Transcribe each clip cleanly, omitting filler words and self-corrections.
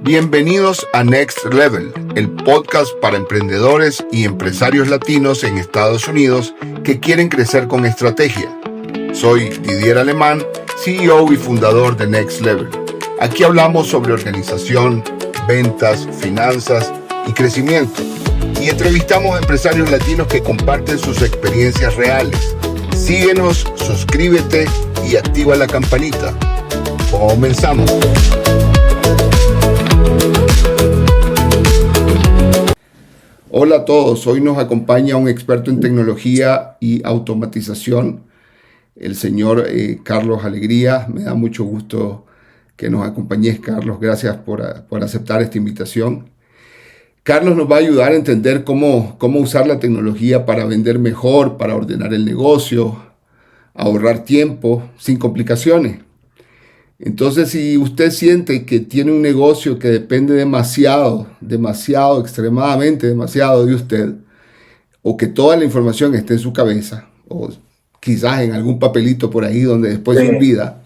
Bienvenidos a Next Level, el podcast para emprendedores y empresarios latinos en Estados Unidos que quieren crecer con estrategia. Soy Didier Alemán, CEO y fundador de Next Level. Aquí hablamos sobre organización, ventas, finanzas y crecimiento. Y entrevistamos a empresarios latinos que comparten sus experiencias reales. Síguenos, suscríbete y activa la campanita. Comenzamos. Hola a todos, hoy nos acompaña un experto en tecnología y automatización, el señor Carlos Alegría. Me da mucho gusto que nos acompañes, Carlos. Gracias por aceptar esta invitación. Carlos nos va a ayudar a entender cómo usar la tecnología para vender mejor, para ordenar el negocio, ahorrar tiempo sin complicaciones. Entonces, si usted siente que tiene un negocio que depende demasiado, extremadamente demasiado de usted, o que toda la información esté en su cabeza, o quizás en algún papelito por ahí donde después se olvida,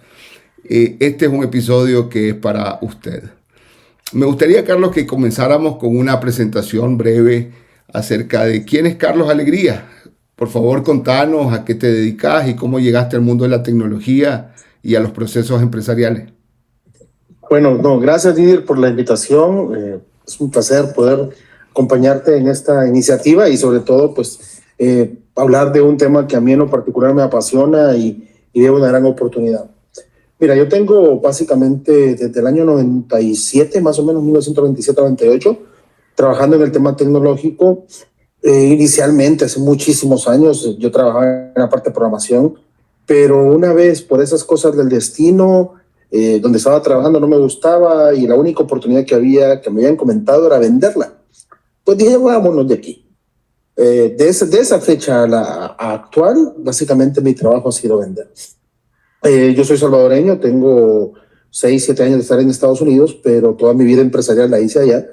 este es un episodio que es para usted. Me gustaría, Carlos, que comenzáramos con una presentación breve acerca de quién es Carlos Alegría. Por favor, contanos a qué te dedicas y cómo llegaste al mundo de la tecnología y a los procesos empresariales. Bueno, gracias, Didier, por la invitación. Es un placer poder acompañarte en esta iniciativa y sobre todo, pues, hablar de un tema que a mí en lo particular me apasiona y veo una gran oportunidad. Mira, yo tengo básicamente desde el año 97, más o menos 1997-98, trabajando en el tema tecnológico. Inicialmente, hace muchísimos años, yo trabajaba en la parte de programación, pero una vez por esas cosas del destino, donde estaba trabajando no me gustaba y la única oportunidad que me habían comentado era venderla. Pues dije, vámonos de aquí. De esa fecha a la actual, básicamente mi trabajo ha sido vender. Yo soy salvadoreño, tengo 6-7 años de estar en Estados Unidos, pero toda mi vida empresarial la hice allá.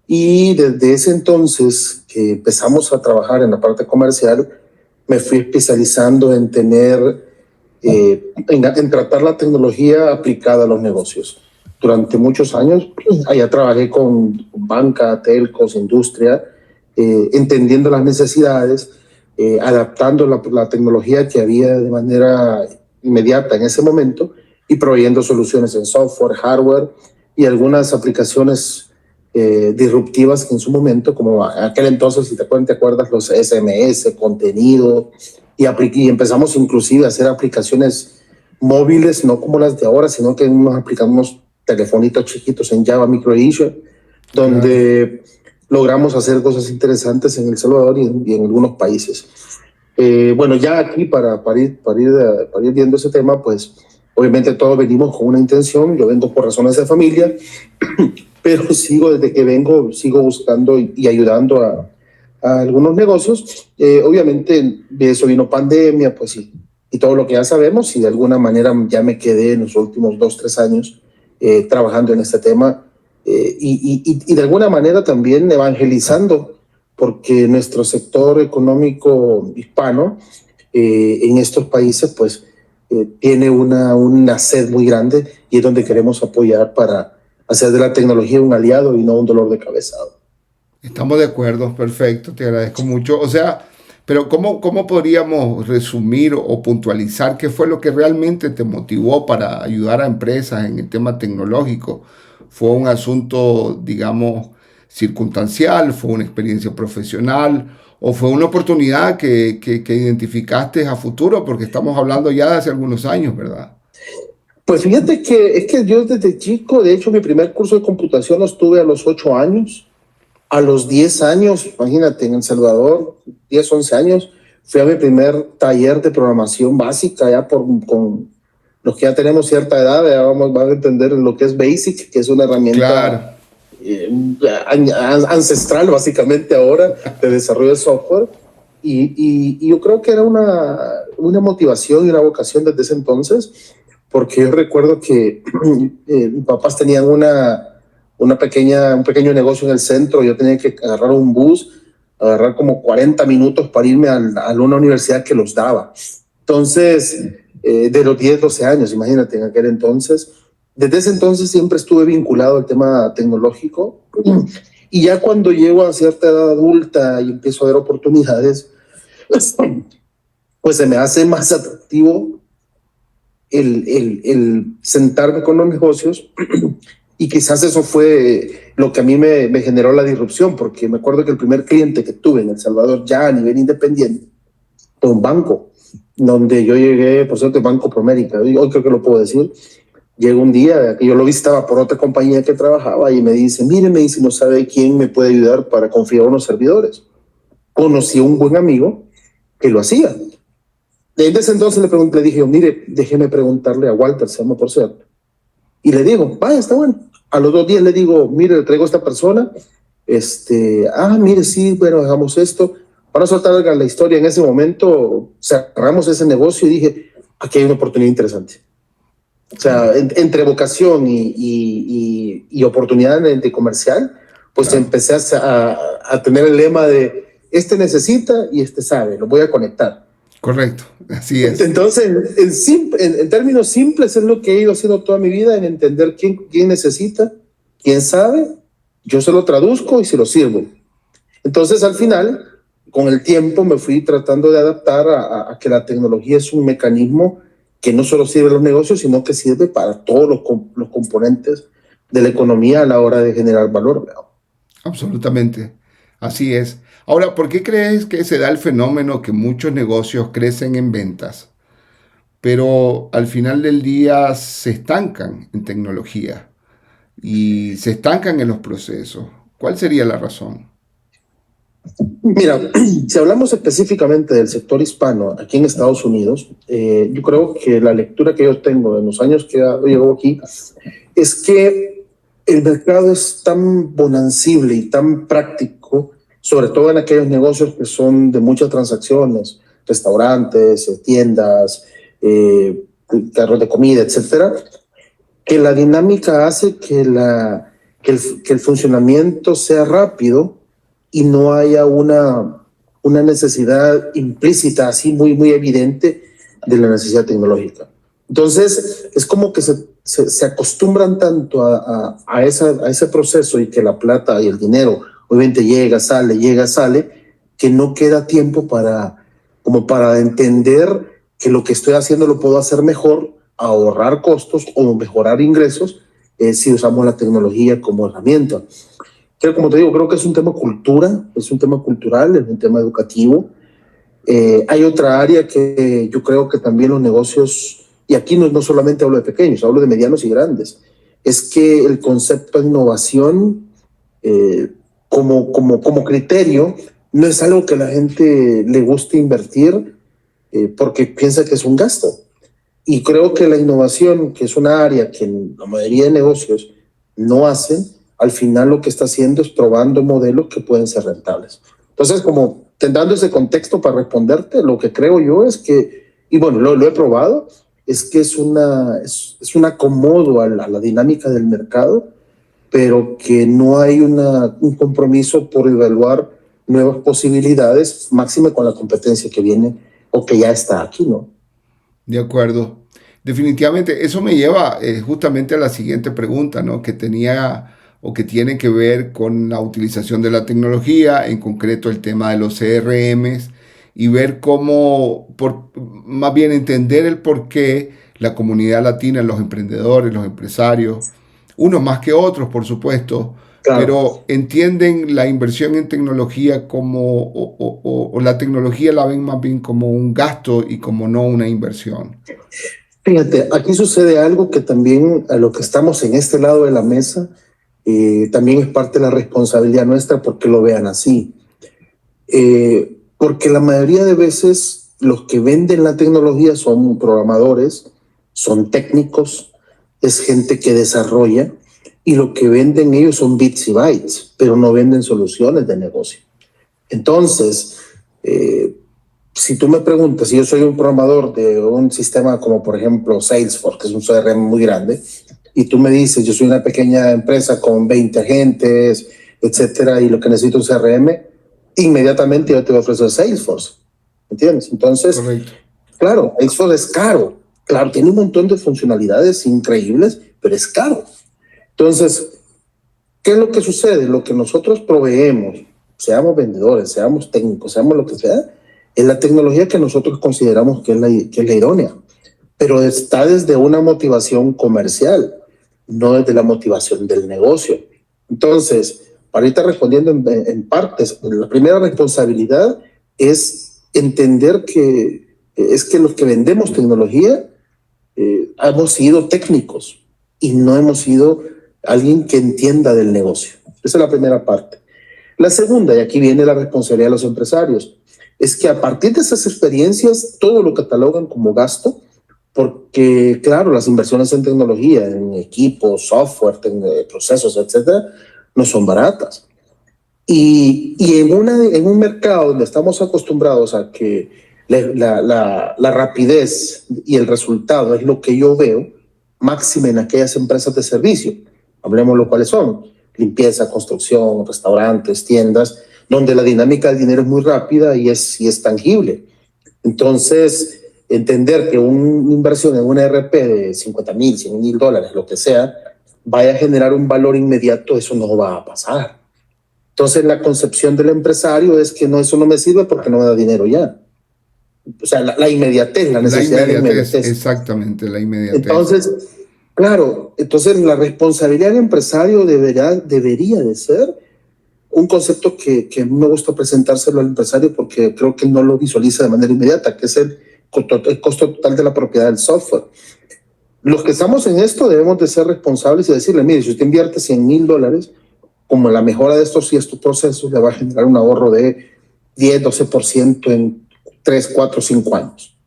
Y desde ese entonces que empezamos a trabajar en la parte comercial, me fui especializando en en tratar la tecnología aplicada a los negocios. Durante muchos años, allá trabajé con banca, telcos, industria, entendiendo las necesidades, adaptando la tecnología que había de manera inmediata en ese momento y proveyendo soluciones en software, hardware y algunas aplicaciones disruptivas que en su momento, como aquel entonces, si te acuerdas, los SMS, contenido, y empezamos inclusive a hacer aplicaciones móviles, no como las de ahora, sino que nos aplicamos telefonitos chiquitos en Java Micro Edition, donde logramos hacer cosas interesantes en El Salvador y en algunos países. Bueno, ya aquí para ir viendo ese tema, pues obviamente todos venimos con una intención. Yo vengo por razones de familia, pero desde que vengo, sigo buscando y ayudando a algunos negocios. Obviamente de eso vino pandemia, pues y todo lo que ya sabemos, y de alguna manera ya me quedé en los últimos 2-3 años trabajando en este tema y de alguna manera también evangelizando, porque nuestro sector económico hispano en estos países pues tiene una sed muy grande y es donde queremos apoyar para hacer de la tecnología un aliado y no un dolor de cabeza. Estamos de acuerdo, perfecto, te agradezco mucho. O sea, pero ¿cómo podríamos resumir o puntualizar qué fue lo que realmente te motivó para ayudar a empresas en el tema tecnológico? ¿Fue un asunto, digamos, circunstancial? ¿Fue una experiencia profesional? ¿O fue una oportunidad que identificaste a futuro? Porque estamos hablando ya de hace algunos años, ¿verdad? Pues fíjate que es que yo desde chico, de hecho, mi primer curso de computación lo tuve a los 8 años. A los 10 años, imagínate, en El Salvador, 10-11 años, fui a mi primer taller de programación básica, ya con los que ya tenemos cierta edad, ya van a entender lo que es BASIC, que es una herramienta ancestral, básicamente ahora, de desarrollo de software. Y yo creo que era una motivación y una vocación desde ese entonces, porque yo recuerdo que mis papás tenían un pequeño negocio en el centro. Yo tenía que agarrar un bus, agarrar como 40 minutos para irme a una universidad que los daba. Entonces, de los 10-12 años, imagínate, en aquel entonces, desde ese entonces siempre estuve vinculado al tema tecnológico y ya cuando llego a cierta edad adulta y empiezo a ver oportunidades, pues se me hace más atractivo el sentarme con los negocios y quizás eso fue lo que a mí me generó la disrupción, porque me acuerdo que el primer cliente que tuve en El Salvador ya a nivel independiente fue un banco, donde yo llegué, por cierto, Banco Promérica, hoy creo que lo puedo decir. Llegó un día que yo lo visitaba por otra compañía que trabajaba y me dice, mire, me dice, no sabe quién me puede ayudar para configurar unos servidores. Conocí a un buen amigo que lo hacía. Desde ese entonces le dije, mire, déjeme preguntarle a Walter, se llama por cierto. Y le digo, vaya, está bueno. A los 2 días le digo, mire, le traigo a esta persona. Mire, sí, bueno, hagamos esto. Para soltar la historia, en ese momento cerramos ese negocio y dije, aquí hay una oportunidad interesante. O sea, entre vocación y oportunidad de comercial, pues claro, empecé a tener el lema de este necesita y este sabe, lo voy a conectar. Correcto, así es. Entonces, en términos simples, es lo que he ido haciendo toda mi vida, en entender quién necesita, quién sabe, yo se lo traduzco y se lo sirvo. Entonces, al final, con el tiempo me fui tratando de adaptar a que la tecnología es un mecanismo que no solo sirve a los negocios, sino que sirve para todos los componentes de la economía a la hora de generar valor. Absolutamente, así es. Ahora, ¿por qué crees que se da el fenómeno que muchos negocios crecen en ventas, pero al final del día se estancan en tecnología y se estancan en los procesos? ¿Cuál sería la razón? Mira, si hablamos específicamente del sector hispano aquí en Estados Unidos, yo creo que la lectura que yo tengo en los años que llevo aquí es que el mercado es tan bonancible y tan práctico, sobre todo en aquellos negocios que son de muchas transacciones, restaurantes, tiendas, carros de comida, etcétera, que la dinámica hace que el funcionamiento sea rápido y no haya una necesidad implícita, así muy evidente, de la necesidad tecnológica. Entonces, es como que se acostumbran tanto a ese proceso y que la plata y el dinero obviamente llega, sale, que no queda tiempo como para entender que lo que estoy haciendo lo puedo hacer mejor, ahorrar costos o mejorar ingresos si usamos la tecnología como herramienta. Como te digo, creo que es un tema cultural, es un tema educativo. Hay otra área que yo creo que también los negocios, y aquí no solamente hablo de pequeños, hablo de medianos y grandes, es que el concepto de innovación como criterio no es algo que a la gente le guste invertir porque piensa que es un gasto. Y creo que la innovación, que es una área que la mayoría de negocios no hacen, al final lo que está haciendo es probando modelos que pueden ser rentables. Entonces, como dando ese contexto para responderte, lo que creo yo es que, y bueno, lo he probado, es que es un acomodo a la dinámica del mercado, pero que no hay un compromiso por evaluar nuevas posibilidades, máxime con la competencia que viene o que ya está aquí, ¿no? De acuerdo. Definitivamente, eso me lleva justamente a la siguiente pregunta, ¿no? Que tenía o que tiene que ver con la utilización de la tecnología, en concreto el tema de los CRMs, y ver cómo, más bien entender el por qué la comunidad latina, los emprendedores, los empresarios, unos más que otros, por supuesto, Claro. pero entienden la inversión en tecnología como, o la tecnología la ven más bien como un gasto y como no una inversión. Fíjate, aquí sucede algo que también a lo que estamos en este lado de la mesa, también es parte de la responsabilidad nuestra porque lo vean así. Porque la mayoría de veces los que venden la tecnología son programadores, son técnicos, es gente que desarrolla, y lo que venden ellos son bits y bytes, pero no venden soluciones de negocio. Entonces, si tú me preguntas, si yo soy un programador de un sistema como por ejemplo Salesforce, que es un CRM muy grande, y tú me dices, yo soy una pequeña empresa con 20 agentes, etcétera, y lo que necesito es un CRM, inmediatamente yo te voy a ofrecer Salesforce, ¿entiendes? Entonces, Correcto. claro, Salesforce es caro, claro, tiene un montón de funcionalidades increíbles, pero es caro. Entonces, ¿qué es lo que sucede? Lo que nosotros proveemos, seamos vendedores, seamos técnicos, seamos lo que sea, es la tecnología que nosotros consideramos que es la idónea, pero está desde una motivación comercial, no desde la motivación del negocio. Entonces, para irte respondiendo en partes, la primera responsabilidad es entender que es que los que vendemos tecnología hemos sido técnicos y no hemos sido alguien que entienda del negocio. Esa es la primera parte. La segunda, y aquí viene la responsabilidad de los empresarios, es que a partir de esas experiencias todo lo catalogan como gasto, porque claro, las inversiones en tecnología, en equipos, software, procesos, etcétera, no son baratas. Y en un mercado donde estamos acostumbrados a que la rapidez y el resultado es lo que yo veo, máxime en aquellas empresas de servicio, hablemos lo cuáles son, limpieza, construcción, restaurantes, tiendas, donde la dinámica del dinero es muy rápida y es tangible. Entonces, entender que una inversión en una ERP de 50,000, 100,000 dólares, lo que sea, vaya a generar un valor inmediato, eso no va a pasar. Entonces, la concepción del empresario es que no, eso no me sirve porque no me da dinero ya. O sea, la inmediatez, la necesidad de la inmediatez. Exactamente, la inmediatez. Entonces, claro, entonces la responsabilidad del empresario debería de ser un concepto que a mí me gusta presentárselo al empresario porque creo que no lo visualiza de manera inmediata, que es el costo total de la propiedad del software. Los que estamos en esto debemos de ser responsables y decirle, mire, si usted invierte 100,000 dólares, como la mejora de estos y estos procesos le va a generar un ahorro de 10, 12% en 3, 4, 5 años.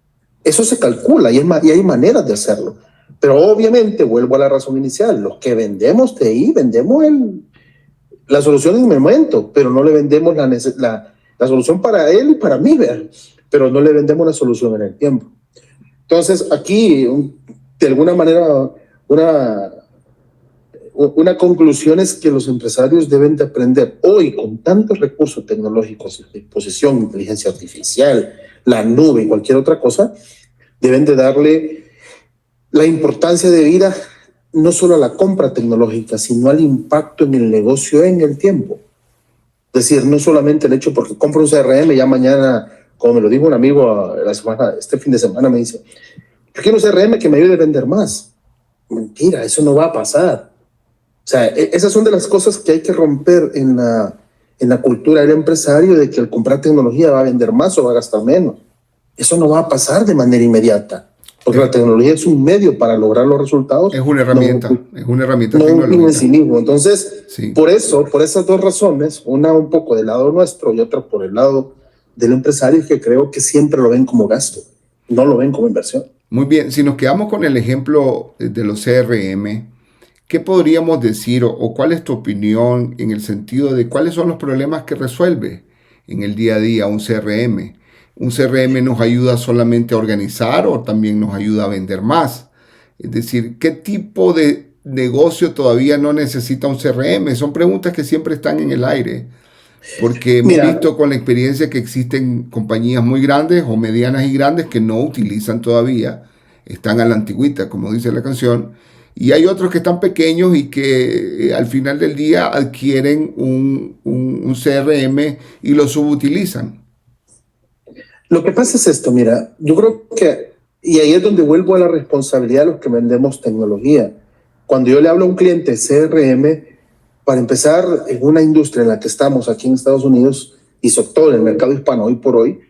Eso se calcula y hay maneras de hacerlo. Pero obviamente, vuelvo a la razón inicial, los que vendemos TI, vendemos la solución en el momento, pero no le vendemos la solución para él y para mí, ¿verdad? Pero no le vendemos la solución en el tiempo. Entonces, aquí, de alguna manera, una conclusión es que los empresarios deben de aprender hoy, con tantos recursos tecnológicos a disposición, inteligencia artificial, la nube y cualquier otra cosa, deben de darle la importancia de vida no solo a la compra tecnológica, sino al impacto en el negocio en el tiempo. Es decir, no solamente el hecho porque compro un CRM y ya mañana, como me lo dijo un amigo este fin de semana, me dice, yo quiero un CRM que me ayude a vender más. Mentira, eso no va a pasar. O sea, esas son de las cosas que hay que romper en la cultura del empresario, de que al comprar tecnología va a vender más o va a gastar menos. Eso no va a pasar de manera inmediata, porque la tecnología es un medio para lograr los resultados. Es una herramienta, es una herramienta no tecnológica. No en sí mismo. Entonces, sí. Por esas dos razones, una un poco del lado nuestro y otra por el lado del empresario, que creo que siempre lo ven como gasto, no lo ven como inversión. Muy bien, si nos quedamos con el ejemplo de los CRM, ¿qué podríamos decir o cuál es tu opinión en el sentido de cuáles son los problemas que resuelve en el día a día un CRM? ¿Un CRM nos ayuda solamente a organizar o también nos ayuda a vender más? Es decir, ¿qué tipo de negocio todavía no necesita un CRM? Son preguntas que siempre están en el aire, porque hemos visto con la experiencia que existen compañías muy grandes o medianas y grandes que no utilizan todavía, están a la antigüita, como dice la canción, y hay otros que están pequeños y que al final del día adquieren un CRM y lo subutilizan. Lo que pasa es esto, mira, yo creo que, y ahí es donde vuelvo a la responsabilidad de los que vendemos tecnología. Cuando yo le hablo a un cliente CRM, para empezar, en una industria en la que estamos aquí en Estados Unidos y sobre todo en el mercado hispano hoy por hoy,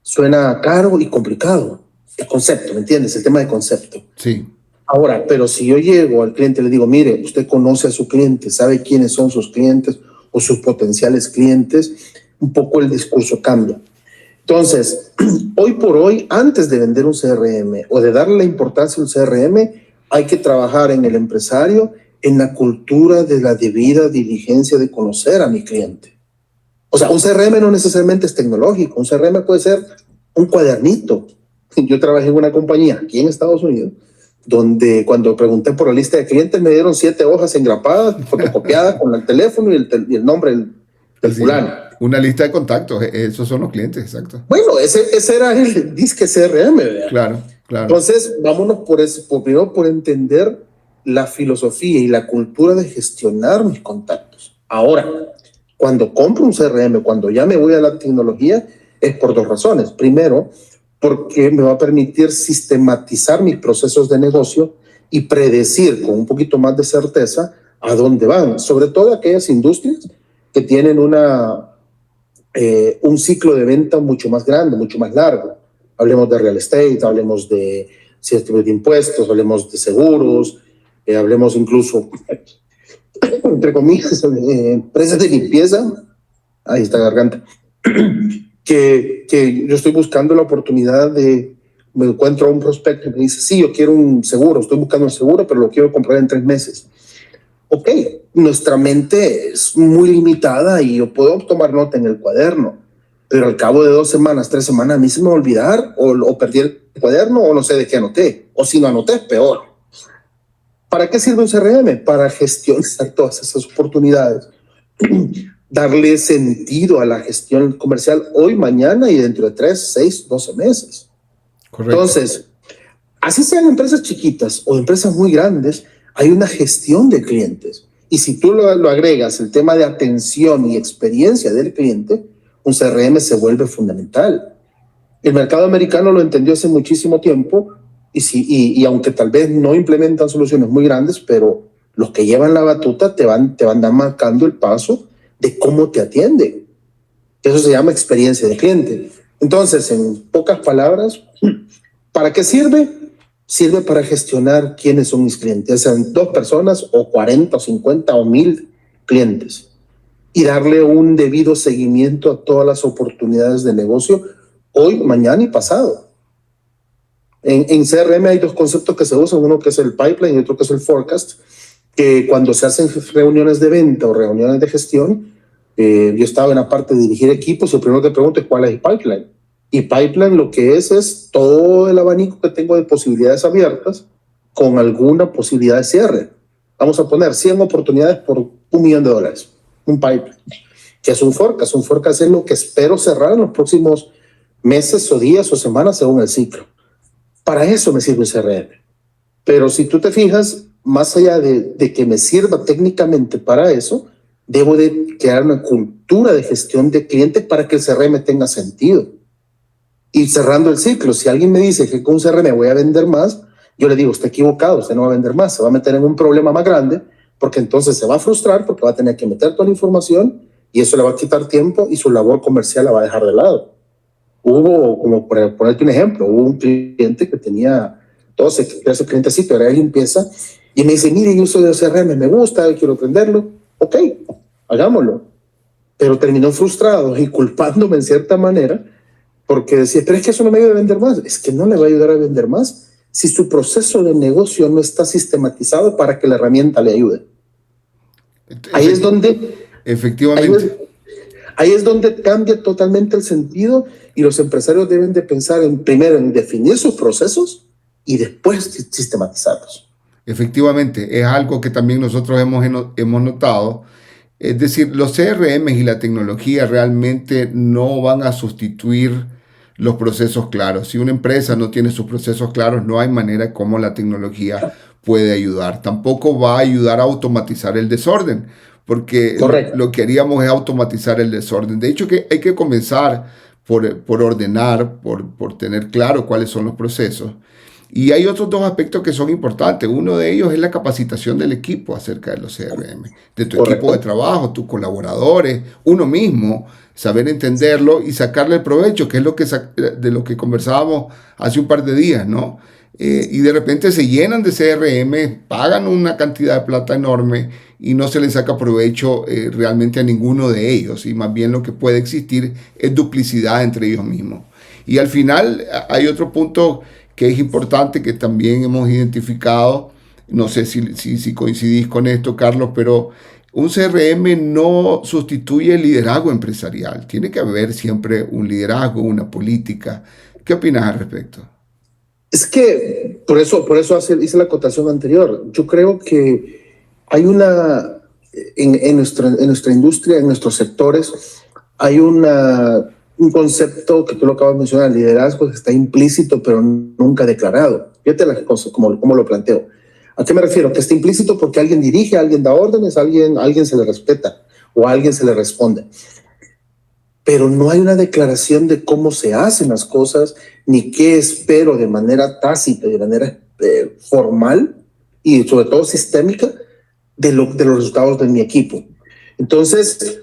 suena caro y complicado. El concepto, ¿me entiendes? El tema de concepto. Sí. Ahora, pero si yo llego al cliente y le digo, mire, usted conoce a su cliente, sabe quiénes son sus clientes o sus potenciales clientes, un poco el discurso cambia. Entonces, hoy por hoy, antes de vender un CRM o de darle la importancia a un CRM, hay que trabajar en el empresario, en la cultura de la debida diligencia de conocer a mi cliente. O sea, un CRM no necesariamente es tecnológico, un CRM puede ser un cuadernito. Yo trabajé en una compañía aquí en Estados Unidos, donde cuando pregunté por la lista de clientes me dieron 7 hojas engrapadas, fotocopiadas con el teléfono y el nombre del fulano. Una lista de contactos, esos son los clientes, exacto. Bueno, ese era el disque CRM, ¿verdad? Claro, claro. Entonces, vámonos por eso, primero por entender la filosofía y la cultura de gestionar mis contactos. Ahora, cuando compro un CRM, cuando ya me voy a la tecnología, es por dos razones. Primero, porque me va a permitir sistematizar mis procesos de negocio y predecir con un poquito más de certeza a dónde van, sobre todo aquellas industrias que tienen un ciclo de venta mucho más grande, mucho más largo. Hablemos de real estate, hablemos de ciertos de impuestos, hablemos de seguros, hablemos incluso, entre comillas, empresas de limpieza. Ahí está la garganta. que yo estoy buscando la oportunidad me encuentro a un prospecto y me dice, sí, yo quiero un seguro, estoy buscando un seguro, pero lo quiero comprar en 3 meses. Ok, nuestra mente es muy limitada y yo puedo tomar nota en el cuaderno, pero al cabo de 2 semanas, 3 semanas, a mí se me va a olvidar o perdí el cuaderno o no sé de qué anoté, o si no anoté, peor. ¿Para qué sirve un CRM? Para gestionar todas esas oportunidades, darle sentido a la gestión comercial hoy, mañana y dentro de 3, 6, 12 meses. Correcto. Entonces, así sean empresas chiquitas o empresas muy grandes, hay una gestión de clientes. Y si tú lo agregas, el tema de atención y experiencia del cliente, un CRM se vuelve fundamental. El mercado americano lo entendió hace muchísimo tiempo y aunque tal vez no implementan soluciones muy grandes, pero los que llevan la batuta te van marcando el paso de cómo te atienden. Eso se llama experiencia de cliente. Entonces, en pocas palabras, ¿para qué sirve? Sirve para gestionar quiénes son mis clientes, sean 2 personas o 40 o 50 o 1000 clientes y darle un debido seguimiento a todas las oportunidades de negocio hoy, mañana y pasado. En CRM hay 2 conceptos que se usan, uno que es el pipeline y otro que es el forecast, que cuando se hacen reuniones de venta o reuniones de gestión, yo estaba en la parte de dirigir equipos y lo primero que pregunto es cuál es el pipeline. Y pipeline lo que es todo el abanico que tengo de posibilidades abiertas con alguna posibilidad de cierre. Vamos a poner 100 oportunidades por $1 millón, un pipeline. ¿Qué es un forecast? Un forecast es lo que espero cerrar en los próximos meses o días o semanas según el ciclo. Para eso me sirve el CRM. Pero si tú te fijas, más allá de que me sirva técnicamente para eso, debo de crear una cultura de gestión de clientes para que el CRM tenga sentido. Y cerrando el ciclo, si alguien me dice que con un CRM voy a vender más, yo le digo, está equivocado, usted no va a vender más, se va a meter en un problema más grande, porque entonces se va a frustrar porque va a tener que meter toda la información y eso le va a quitar tiempo y su labor comercial la va a dejar de lado. Hubo, como por ponerte un ejemplo, hubo un cliente que tenía todos ese clientecito, era de limpieza, y me dice, mire, yo uso de CRM, me gusta, quiero aprenderlo. Ok, hagámoslo. Pero terminó frustrado y culpándome en cierta manera, porque decía, pero es que eso no me ayuda a vender más. Es que no le va a ayudar a vender más si su proceso de negocio no está sistematizado para que la herramienta le ayude. Ahí es donde... Efectivamente. Ahí es donde cambia totalmente el sentido y los empresarios deben de pensar primero en definir sus procesos y después sistematizarlos. Efectivamente, es algo que también nosotros hemos notado. Es decir, los CRM y la tecnología realmente no van a sustituir los procesos claros. Si una empresa no tiene sus procesos claros, no hay manera como la tecnología puede ayudar. Tampoco va a ayudar a automatizar el desorden, porque lo que haríamos es automatizar el desorden. De hecho, que hay que comenzar por ordenar, por tener claro cuáles son los procesos. Y hay otros 2 aspectos que son importantes. Uno de ellos es la capacitación del equipo acerca de los CRM, de tu equipo de trabajo, tus colaboradores, uno mismo, saber entenderlo y sacarle el provecho, que es de lo que conversábamos hace un par de días, ¿no? Y de repente se llenan de CRM, pagan una cantidad de plata enorme y no se les saca provecho realmente a ninguno de ellos. Y más bien lo que puede existir es duplicidad entre ellos mismos. Y al final hay otro punto que es importante, que también hemos identificado, no sé si coincidís con esto, Carlos, pero un CRM no sustituye el liderazgo empresarial. Tiene que haber siempre un liderazgo, una política. ¿Qué opinas al respecto? Es que por eso hice la acotación anterior. Yo creo que hay en nuestra industria, en nuestros sectores, hay un concepto que tú lo acabas de mencionar, el liderazgo, que está implícito pero nunca declarado. Fíjate las cosas, como lo planteo. ¿A qué me refiero? Que está implícito porque alguien dirige, alguien da órdenes, alguien se le respeta o a alguien se le responde. Pero no hay una declaración de cómo se hacen las cosas, ni qué espero de manera tácita, de manera formal y sobre todo sistémica de los resultados de mi equipo. Entonces,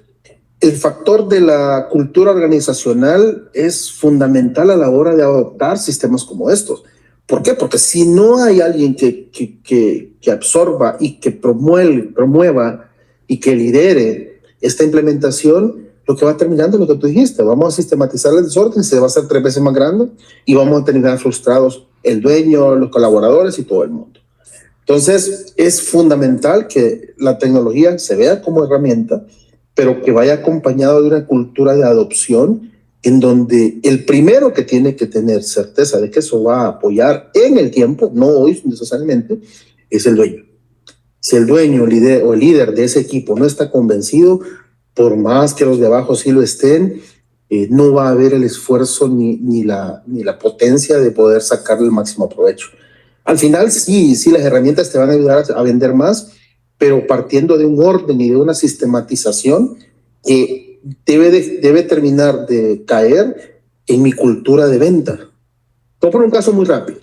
el factor de la cultura organizacional es fundamental a la hora de adoptar sistemas como estos. ¿Por qué? Porque si no hay alguien que absorba y que promueva y que lidere esta implementación, lo que va terminando es lo que tú dijiste. Vamos a sistematizar el desorden, se va a hacer 3 veces más grande y vamos a terminar frustrados el dueño, los colaboradores y todo el mundo. Entonces, es fundamental que la tecnología se vea como herramienta, pero que vaya acompañado de una cultura de adopción en donde el primero que tiene que tener certeza de que eso va a apoyar en el tiempo, no hoy necesariamente, es el dueño. Si el dueño o el líder de ese equipo no está convencido, por más que los de abajo sí lo estén, no va a haber el esfuerzo ni la potencia de poder sacarle el máximo provecho. Al final sí, las herramientas te van a ayudar a vender más, pero partiendo de un orden y de una sistematización que debe terminar de caer en mi cultura de venta. Voy a poner un caso muy rápido.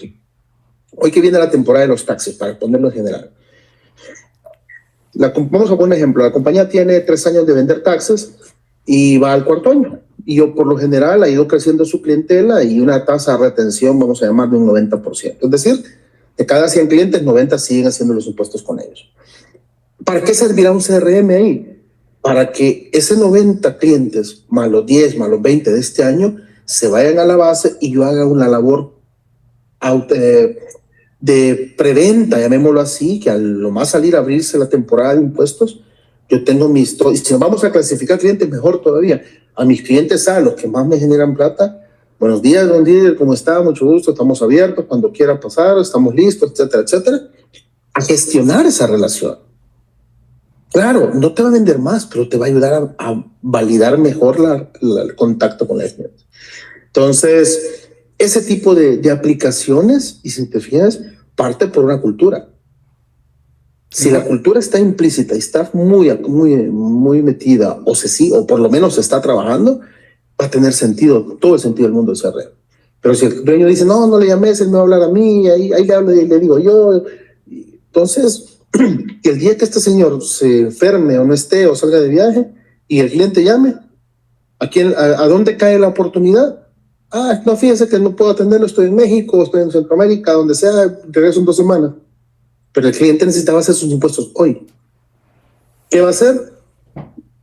Hoy que viene la temporada de los taxis, para ponerlo en general. Vamos a poner un ejemplo. La compañía tiene 3 años de vender taxis y va al 4º año. Y yo, por lo general, ha ido creciendo su clientela y una tasa de retención, vamos a llamar, de un 90%. Es decir, de cada 100 clientes, 90 siguen haciendo los impuestos con ellos. ¿Para qué servirá un CRM ahí? Para que ese 90 clientes, más los 10, más los 20 de este año, se vayan a la base y yo haga una labor de preventa, llamémoslo así, que a lo más salir a abrirse la temporada de impuestos, yo tengo mis... Y si vamos a clasificar clientes, mejor todavía. A mis clientes, a los que más me generan plata, buenos días, don líder, ¿cómo está? Mucho gusto, estamos abiertos, cuando quiera pasar, estamos listos, etcétera, etcétera. A gestionar esa relación. Claro, no te va a vender más, pero te va a ayudar a validar mejor el contacto con la gente. Entonces, ese tipo de aplicaciones, y si te fijas, parte por una cultura. Si la cultura está implícita y está muy metida, o por lo menos se está trabajando, va a tener sentido, todo el sentido del mundo de CRM. Pero si el dueño dice, no le llames, él me va a hablar a mí, ahí le hablo y le digo yo. Entonces, que el día que este señor se enferme o no esté o salga de viaje y el cliente llame, ¿a dónde cae la oportunidad? No, fíjese que no puedo atenderlo, estoy en México, estoy en Centroamérica, donde sea, regreso en 2 semanas. Pero el cliente necesitaba hacer sus impuestos hoy. ¿Qué va a hacer?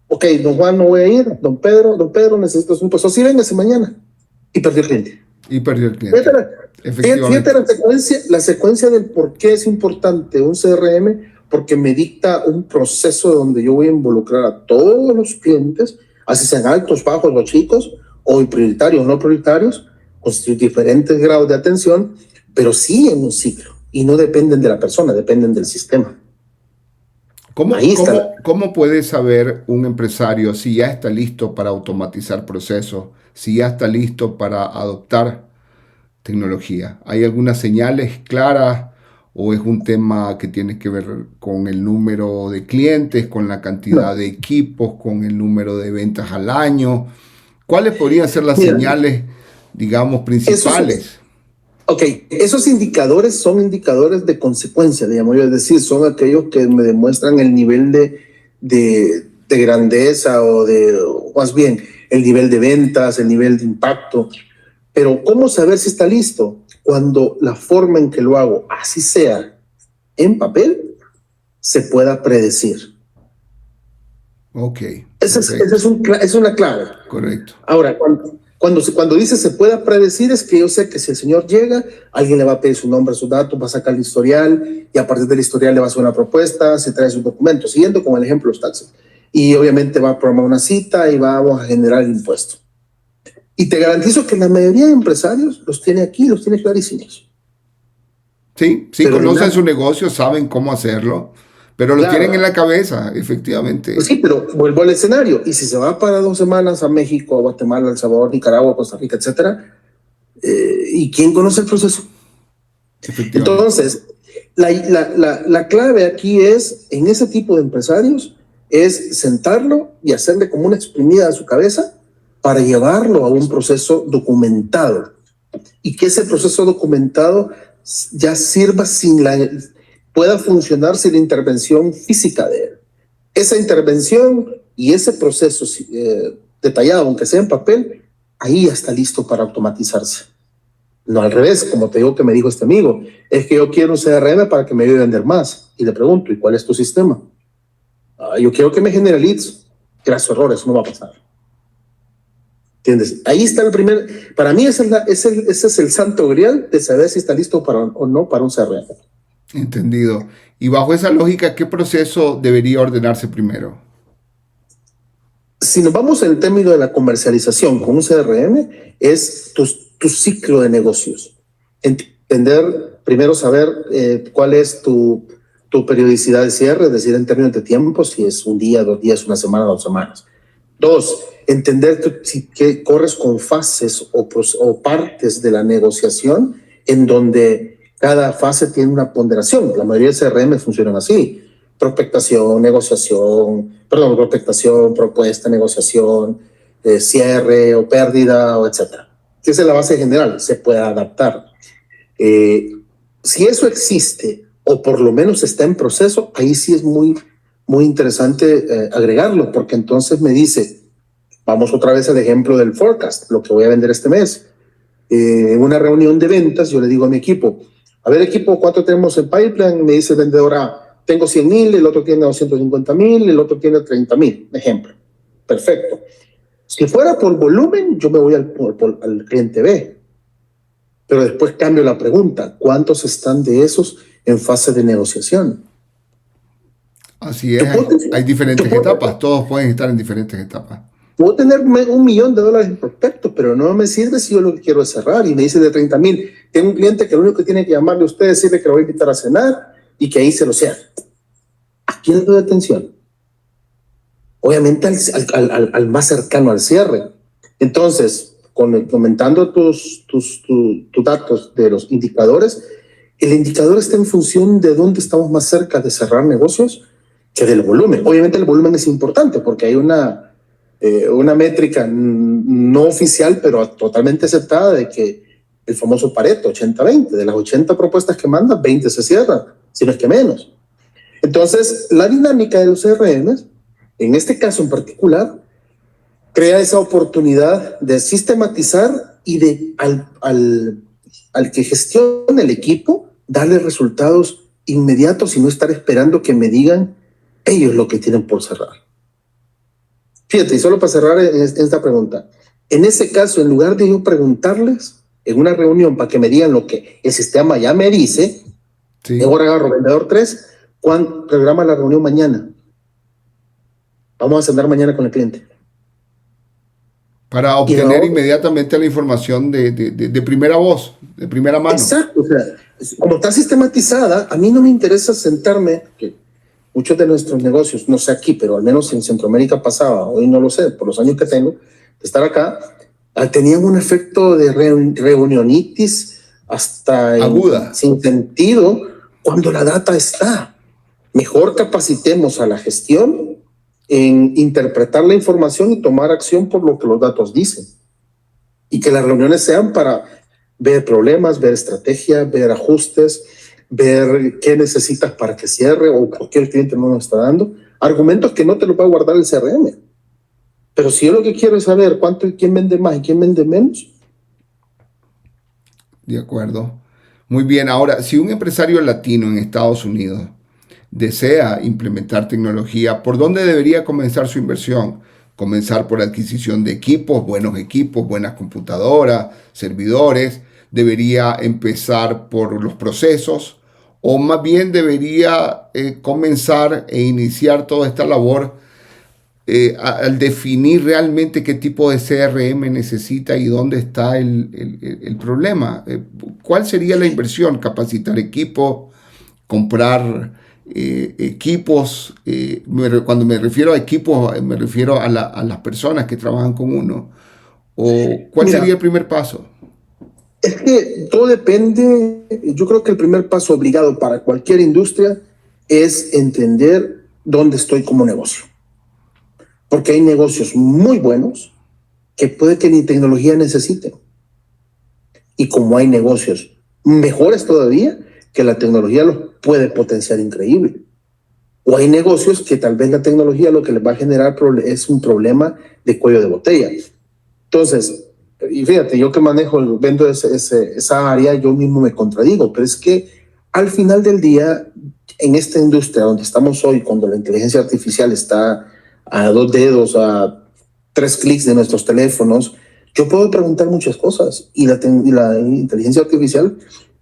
Ok, don Juan, no voy a ir. Don Pedro necesita sus impuestos. Sí, véngase mañana. Y perdió el cliente. Fíjate la secuencia del por qué es importante un CRM, porque me dicta un proceso donde yo voy a involucrar a todos los clientes, así sean altos, bajos o chicos, o prioritarios o no prioritarios, con diferentes grados de atención, pero sí en un ciclo. Y no dependen de la persona, dependen del sistema. ¿Cómo puede saber un empresario si ya está listo para automatizar procesos, si ya está listo para adoptar tecnología? ¿Hay algunas señales claras o es un tema que tiene que ver con el número de clientes, con la cantidad de equipos, con el número de ventas al año? ¿Cuáles podrían ser las señales, digamos, principales? Esos indicadores son indicadores de consecuencia, digamos yo, es decir, son aquellos que me demuestran el nivel de grandeza o más bien el nivel de ventas, el nivel de impacto. Pero ¿cómo saber si está listo? Cuando la forma en que lo hago, así sea en papel, se pueda predecir. Esa es una clave. Correcto. Ahora, cuando dice se pueda predecir, es que yo sé que si el señor llega, alguien le va a pedir su nombre, sus datos, va a sacar el historial y a partir del historial le va a hacer una propuesta, se trae sus documentos, siguiendo con el ejemplo de los taxis. Y obviamente va a programar una cita y vamos a generar el impuesto. Y te garantizo que la mayoría de empresarios los tiene aquí, los tiene clarísimos. Sí, conocen su negocio, saben cómo hacerlo, pero lo tienen en la cabeza, efectivamente. Pues sí, pero vuelvo al escenario. Y si se va para 2 semanas a México, a Guatemala, El Salvador, Nicaragua, Costa Rica, etcétera, ¿y quién conoce el proceso? Entonces, La clave aquí es, en ese tipo de empresarios, es sentarlo y hacerle como una exprimida a su cabeza para llevarlo a un proceso documentado y que ese proceso documentado ya sirva pueda funcionar sin la intervención física de él. Esa intervención y ese proceso detallado, aunque sea en papel, ahí ya está listo para automatizarse. No al revés, como te digo que me dijo este amigo, es que yo quiero un CRM para que me ayude a vender más. Y le pregunto, ¿y cuál es tu sistema? Yo quiero que me genere leads. Gracias, error, eso no va a pasar. ¿Entiendes? Ahí está el primer, para mí ese es el santo grial de saber si está listo o no para un CRM. Entendido. Y bajo esa lógica, ¿qué proceso debería ordenarse primero? Si nos vamos en el término de la comercialización con un CRM, es tu ciclo de negocios. Entender, primero saber cuál es tu periodicidad de cierre, es decir, en términos de tiempo, si es un día, 2 días, una semana, 2 semanas. 2, entender que corres con fases o partes de la negociación en donde cada fase tiene una ponderación. La mayoría de CRM funcionan así. Prospectación, propuesta, negociación, cierre o pérdida, o etcétera. Esa es la base general, se puede adaptar. Si eso existe, o por lo menos está en proceso, ahí sí es muy, muy interesante agregarlo, porque entonces me dice, vamos otra vez al ejemplo del forecast, lo que voy a vender este mes. En una reunión de ventas, yo le digo a mi equipo, a ver equipo, ¿cuánto tenemos en pipeline? Me dice el vendedor A, tengo 100,000, el otro tiene 250,000, el otro tiene 30,000, ejemplo. Perfecto. Si fuera por volumen, yo me voy al cliente B. Pero después cambio la pregunta, ¿cuántos están de esos en fase de negociación? Así es, hay diferentes etapas, todos pueden estar en diferentes etapas. Puedo tener $1,000,000 en prospectos, pero no me sirve si yo lo que quiero es cerrar. Y me dice de 30,000, tengo un cliente que lo único que tiene que llamarle a usted es decirle que lo voy a invitar a cenar y que ahí se lo cierre. ¿A quién le doy atención? Obviamente al más cercano al cierre. Entonces, comentando tus datos de los indicadores, el indicador está en función de dónde estamos más cerca de cerrar negocios que del volumen. Obviamente el volumen es importante porque hay una métrica no oficial, pero totalmente aceptada de que el famoso Pareto, 80-20, de las 80 propuestas que manda, 20 se cierran, si no es que menos. Entonces, la dinámica de los CRMs, en este caso en particular, crea esa oportunidad de sistematizar y de al que gestione el equipo, darle resultados inmediatos y no estar esperando que me digan ellos lo que tienen por cerrar. Fíjate, y solo para cerrar esta pregunta, en ese caso, en lugar de yo preguntarles en una reunión para que me digan lo que el sistema ya me dice, sí. Ahora agarro vendedor 3, ¿cuándo programa la reunión mañana? Vamos a cenar mañana con el cliente. Para obtener inmediatamente la información de primera voz, de primera mano. Exacto, o sea, como está sistematizada, a mí no me interesa sentarme, que muchos de nuestros negocios, no sé aquí, pero al menos en Centroamérica pasaba, hoy no lo sé, por los años que tengo de estar acá, tenían un efecto de reunionitis hasta aguda, sin sentido, cuando la data está. Mejor capacitemos a la gestión en interpretar la información y tomar acción por lo que los datos dicen. Y que las reuniones sean para ver problemas, ver estrategia, ver ajustes, ver qué necesitas para que cierre o por qué el cliente no nos está dando. Argumentos que no te los va a guardar el CRM. Pero si yo lo que quiero es saber quién vende más y quién vende menos. De acuerdo. Muy bien. Ahora, si un empresario latino en Estados Unidos desea implementar tecnología, ¿por dónde debería comenzar su inversión? Comenzar por adquisición de equipos, buenas computadoras, servidores. Debería empezar por los procesos, o más bien debería comenzar e iniciar toda esta labor al definir realmente qué tipo de CRM necesita y dónde está el problema. ¿Cuál sería la inversión? ¿Capacitar equipos? ¿Comprar equipos? Cuando me refiero a equipos, me refiero a las personas que trabajan con uno. ¿O cuál sería el primer paso? Es que todo depende. Yo creo que el primer paso obligado para cualquier industria es entender dónde estoy como negocio. Porque hay negocios muy buenos que puede que ni tecnología necesiten. Y como hay negocios mejores todavía, que la tecnología los puede potenciar increíble. O hay negocios que tal vez la tecnología lo que les va a generar es un problema de cuello de botella. Entonces, y fíjate, yo que manejo, vendo esa área, yo mismo me contradigo, pero es que al final del día, en esta industria donde estamos hoy, cuando la inteligencia artificial está a 2 dedos, a 3 clics de nuestros teléfonos, yo puedo preguntar muchas cosas y la inteligencia artificial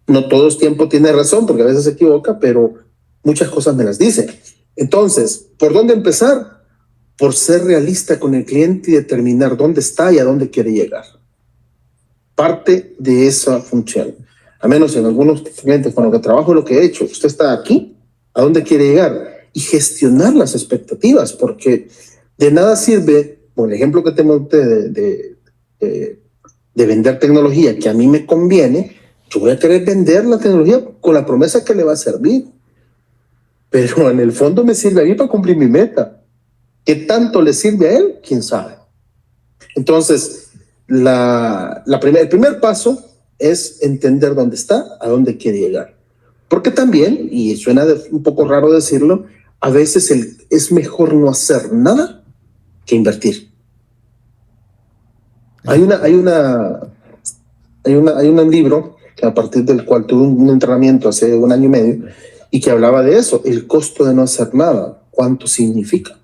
no todo el tiempo tiene razón, porque a veces se equivoca, pero muchas cosas me las dice. Entonces, ¿por dónde empezar? Por ser realista con el cliente y determinar dónde está y a dónde quiere llegar. Parte de esa función. A menos en algunos clientes con los que trabajo, lo que he hecho, usted está aquí, ¿a dónde quiere llegar? Y gestionar las expectativas, porque de nada sirve, por el ejemplo que te monté de vender tecnología que a mí me conviene, yo voy a querer vender la tecnología con la promesa que le va a servir. Pero en el fondo me sirve a mí para cumplir mi meta. ¿Qué tanto le sirve a él? ¿Quién sabe? Entonces, el primer paso es entender dónde está, a dónde quiere llegar. Porque también, y suena un poco raro decirlo, a veces es mejor no hacer nada que invertir. Hay un libro que a partir del cual tuve un entrenamiento hace 1 año y medio y que hablaba de eso, el costo de no hacer nada, cuánto significa.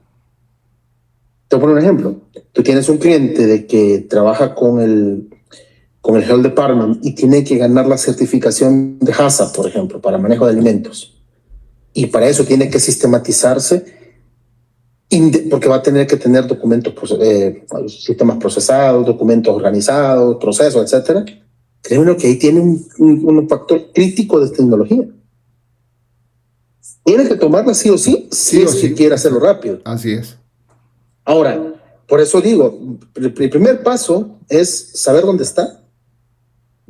Te voy a poner un ejemplo. Tú tienes un cliente de que trabaja con el Health Department y tiene que ganar la certificación de HACCP, por ejemplo, para manejo de alimentos. Y para eso tiene que sistematizarse porque va a tener que tener documentos, sistemas procesados, documentos organizados, procesos, etcétera. Créeme que ahí tiene un factor crítico de tecnología. Tiene que tomarla sí o sí, si es que quiere hacerlo rápido. Así es. Ahora, por eso digo, el primer paso es saber dónde está,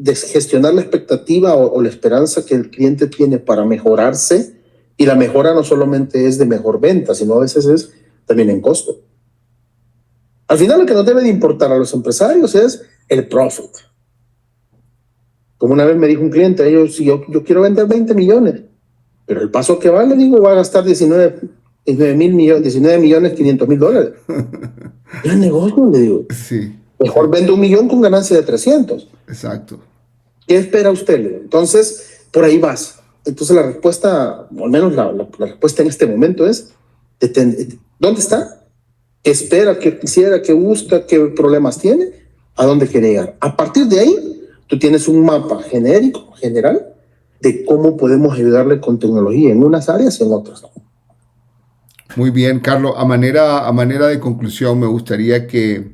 gestionar la expectativa o la esperanza que el cliente tiene para mejorarse, y la mejora no solamente es de mejor venta, sino a veces es también en costo. Al final lo que nos debe de importar a los empresarios es el profit. Como una vez me dijo un cliente, yo quiero vender 20 millones, pero el paso que va, le digo, va a gastar 19 millones 500 mil dólares. Es negocio, le digo. Sí. Mejor vende 1 millón con ganancia de 300. Exacto. ¿Qué espera usted? Entonces, por ahí vas. Entonces la respuesta, o al menos la respuesta en este momento es, ¿dónde está? ¿Qué espera? ¿Qué quisiera? ¿Qué busca? ¿Qué problemas tiene? ¿A dónde quiere llegar? A partir de ahí, tú tienes un mapa genérico, general, de cómo podemos ayudarle con tecnología en unas áreas y en otras no. Muy bien, Carlos. A manera de conclusión, me gustaría que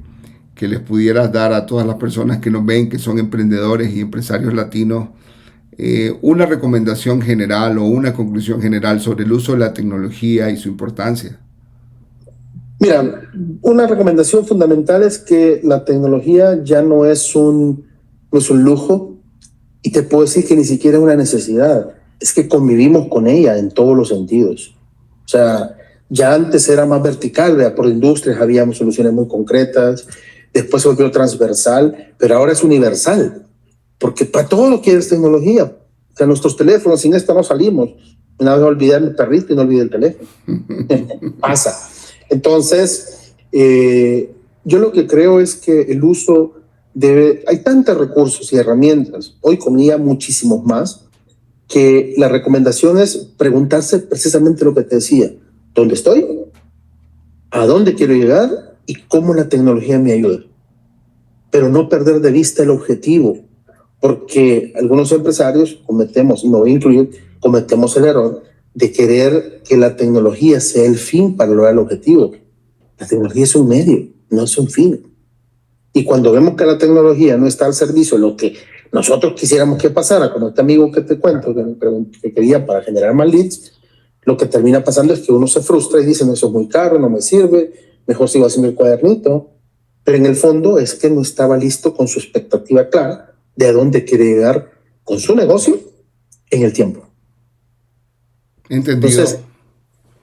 les pudieras dar a todas las personas que nos ven, que son emprendedores y empresarios latinos, una recomendación general o una conclusión general sobre el uso de la tecnología y su importancia. Mira, una recomendación fundamental es que la tecnología ya no es un lujo, y te puedo decir que ni siquiera es una necesidad, es que convivimos con ella en todos los sentidos. O sea, ya antes era más vertical, ¿verdad? Por industrias habíamos soluciones muy concretas, después se volvió transversal, pero ahora es universal, porque para todo lo que es tecnología. O sea, nuestros teléfonos, sin esta no salimos. Una vez olvidar el perrito y no olvidé el teléfono. Pasa. Entonces, yo lo que creo es que el uso hay tantos recursos y herramientas, hoy con IA muchísimos más, que la recomendación es preguntarse precisamente lo que te decía: ¿dónde estoy? ¿A dónde quiero llegar? ¿Y cómo la tecnología me ayuda? Pero no perder de vista el objetivo, porque algunos empresarios cometemos, y me voy a incluir, cometemos el error de querer que la tecnología sea el fin para lograr el objetivo. La tecnología es un medio, no es un fin. Y cuando vemos que la tecnología no está al servicio de lo que nosotros quisiéramos que pasara, como este amigo que te cuento, que quería para generar más leads, lo que termina pasando es que uno se frustra y dice: no, eso es muy caro, no me sirve, mejor sigo haciendo el cuadernito. Pero en el fondo es que no estaba listo con su expectativa clara de a dónde quiere llegar con su negocio en el tiempo. Entendido. Entonces,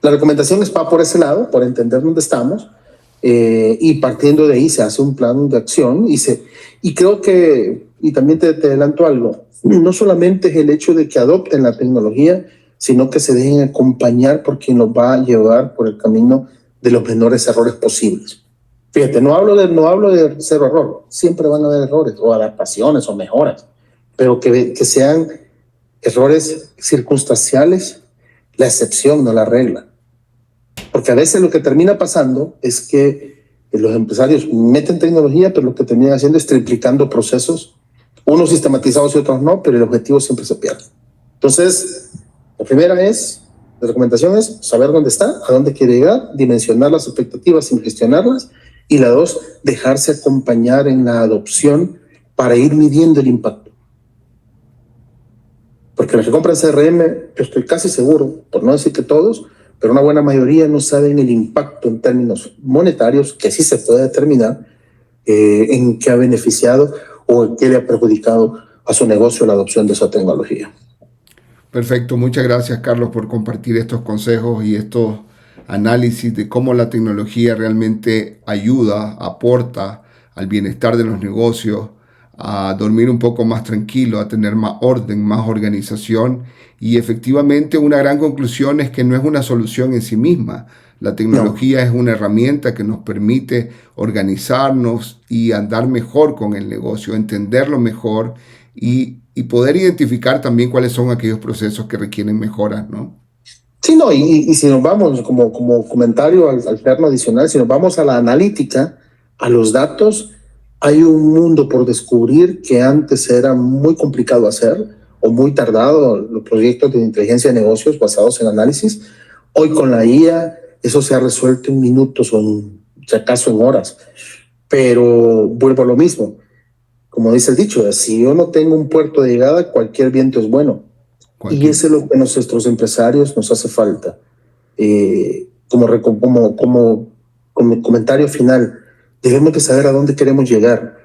la recomendación es para por ese lado, por entender dónde estamos, y partiendo de ahí se hace un plan de acción y creo que, y también te adelanto algo, no solamente es el hecho de que adopten la tecnología, sino que se dejen acompañar por quien los va a llevar por el camino de los menores errores posibles. Fíjate, no hablo de cero error, siempre van a haber errores o adaptaciones o mejoras, pero que sean errores circunstanciales, la excepción, no la regla. Porque a veces lo que termina pasando es que los empresarios meten tecnología, pero lo que terminan haciendo es triplicando procesos, unos sistematizados y otros no, pero el objetivo siempre se pierde. Entonces, la recomendación es saber dónde está, a dónde quiere llegar, dimensionar las expectativas sin gestionarlas, y la dos, dejarse acompañar en la adopción para ir midiendo el impacto. Porque los que compran CRM, yo estoy casi seguro, por no decir que todos, pero una buena mayoría no saben el impacto en términos monetarios, que sí se puede determinar, en qué ha beneficiado o en qué le ha perjudicado a su negocio la adopción de esa tecnología. Perfecto, muchas gracias Carlos por compartir estos consejos y estos análisis de cómo la tecnología realmente ayuda, aporta al bienestar de los negocios, a dormir un poco más tranquilo, a tener más orden, más organización. Y efectivamente una gran conclusión es que no es una solución en sí misma. La tecnología es una herramienta que nos permite organizarnos y andar mejor con el negocio, entenderlo mejor y poder identificar también cuáles son aquellos procesos que requieren mejoras, ¿no? Sí, no, y si nos vamos, como comentario alterno adicional, si nos vamos a la analítica, a los datos, hay un mundo por descubrir que antes era muy complicado hacer o muy tardado, los proyectos de inteligencia de negocios basados en análisis. Hoy con la IA eso se ha resuelto en minutos o si acaso en horas, pero vuelvo a lo mismo. Como dice el dicho, si yo no tengo un puerto de llegada, cualquier viento es bueno. Y eso es lo que a nuestros empresarios nos hace falta. Como comentario final, debemos de saber a dónde queremos llegar.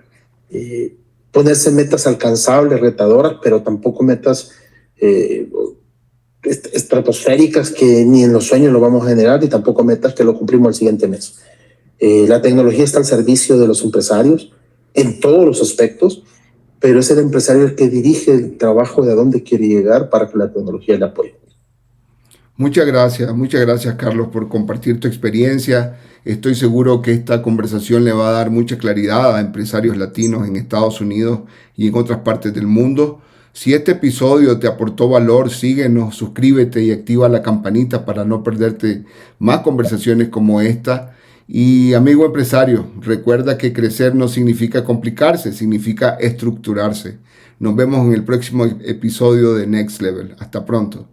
Ponerse metas alcanzables, retadoras, pero tampoco metas estratosféricas que ni en los sueños lo vamos a generar, ni tampoco metas que lo cumplimos el siguiente mes. La tecnología está al servicio de los empresarios en todos los aspectos, pero es el empresario el que dirige el trabajo de a dónde quiere llegar para que la tecnología le apoye. Muchas gracias Carlos por compartir tu experiencia. Estoy seguro que esta conversación le va a dar mucha claridad a empresarios latinos en Estados Unidos y en otras partes del mundo. Si este episodio te aportó valor, síguenos, suscríbete y activa la campanita para no perderte más conversaciones como esta. Y amigo empresario, recuerda que crecer no significa complicarse, significa estructurarse. Nos vemos en el próximo episodio de Next Level. Hasta pronto.